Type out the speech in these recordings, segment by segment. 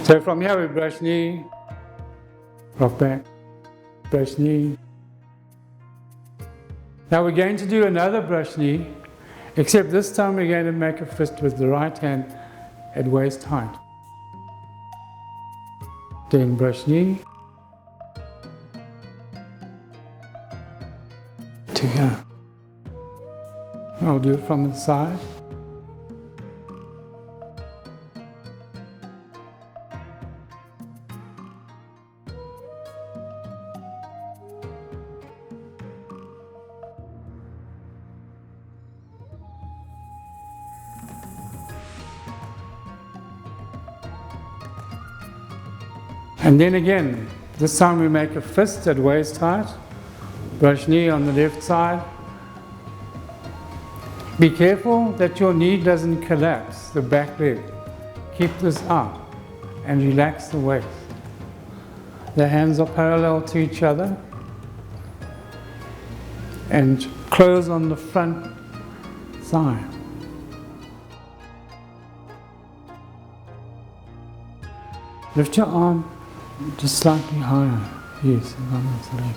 So from here we brush knee, rock back, brush knee. Now we're going to do another brush knee, except this time we're going to make a fist with the right hand at waist height. Then brush knee to here. I'll do it from the side. And then again, this time we make a fist at waist height, brush knee on the left side. Be careful that your knee doesn't collapse, the back leg. Keep this up and relax the waist. The hands are parallel to each other and close on the front side. Lift your arm just slightly higher. Yes, that's the leg.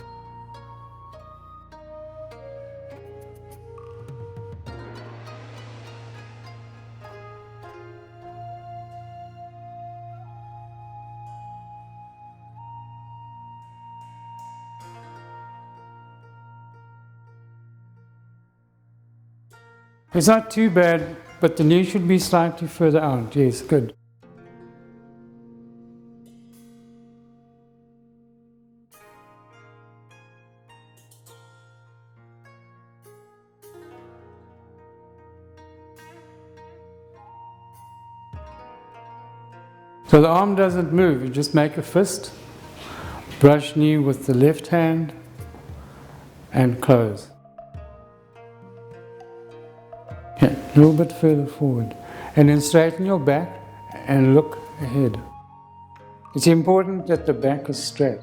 It's not too bad, but the knee should be slightly further out. Yes, good. So the arm doesn't move, you just make a fist, brush knee with the left hand and close. Yeah, a little bit further forward. And then straighten your back and look ahead. It's important that the back is straight.